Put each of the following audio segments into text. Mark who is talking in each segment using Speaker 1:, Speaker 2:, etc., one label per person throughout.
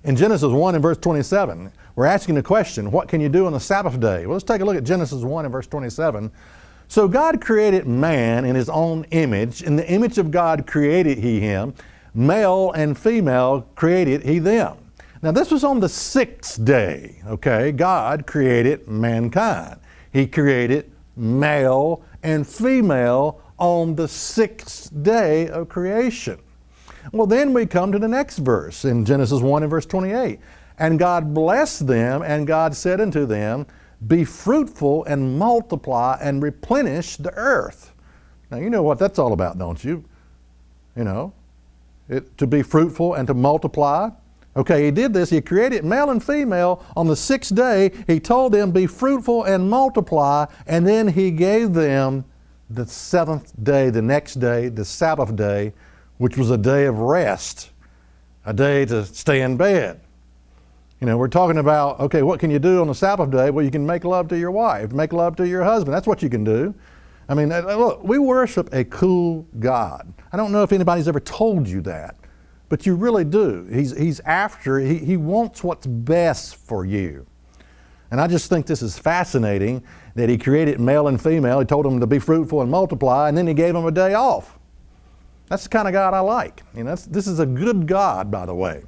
Speaker 1: In Genesis 1 and verse 27, we're asking the question, what can you do on the Sabbath day? Well, let's take a look at Genesis 1 and verse 27. So God created man in his own image. In the image of God created he him. Male and female created he them. Now this was on the sixth day, okay? God created mankind. He created male and female on the sixth day of creation. Well, then we come to the next verse in Genesis 1 and verse 28. And God blessed them, and God said unto them, be fruitful and multiply and replenish the earth. Now you know what that's all about, don't you? You know, to be fruitful and to multiply. Okay, he did this. He created male and female on the sixth day. He told them, be fruitful and multiply, and then he gave them the seventh day, the next day, the Sabbath day, which was a day of rest, a day to stay in bed. You know, we're talking about, okay, what can you do on the Sabbath day? Well, you can make love to your wife, make love to your husband. That's what you can do. I mean, look, we worship a cool God. I don't know if anybody's ever told you that, but you really do. He's after, he wants what's best for you. And I just think this is fascinating that he created male and female. He told them to be fruitful and multiply, and then he gave them a day off. That's the kind of God I like. You know, this is a good God, by the way.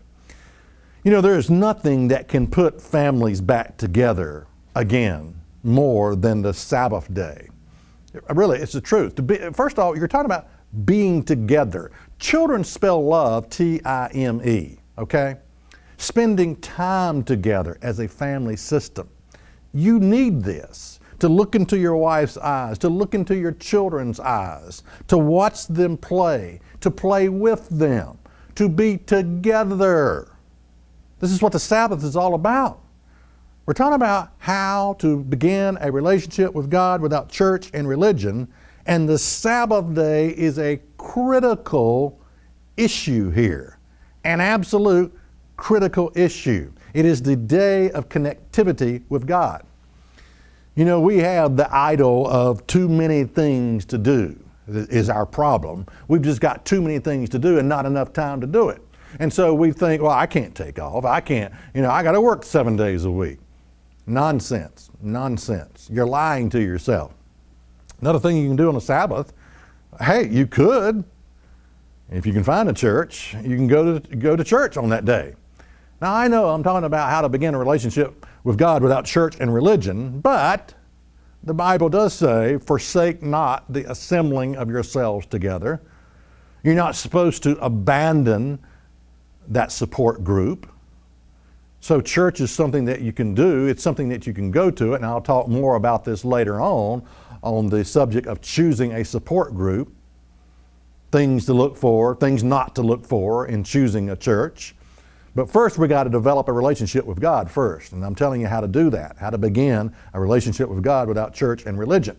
Speaker 1: You know, there is nothing that can put families back together again more than the Sabbath day. Really, it's the truth. First of all, you're talking about being together. Children spell love T-I-M-E, okay? Spending time together as a family system. You need this to look into your wife's eyes, to look into your children's eyes, to watch them play, to play with them, to be together. This is what the Sabbath is all about. We're talking about how to begin a relationship with God without church and religion, and the Sabbath day is a critical issue here, an absolute critical issue. It is the day of connectivity with God. You know, we have the idol of too many things to do is our problem. We've just got too many things to do and not enough time to do it. And so we think, well, I can't take off. I can't, you know, I got to work 7 days a week. Nonsense, nonsense. You're lying to yourself. Another thing you can do on the Sabbath, hey, you could, if you can find a church, you can go to church on that day. Now I know I'm talking about how to begin a relationship with God without church and religion, but the Bible does say, forsake not the assembling of yourselves together. You're not supposed to abandon that support group. So church is something that you can do. It's something that you can go to, and I'll talk more about this later on the subject of choosing a support group, things to look for, things not to look for in choosing a church. But first we got to develop a relationship with God first, and I'm telling you how to do that, how to begin a relationship with God without church and religion.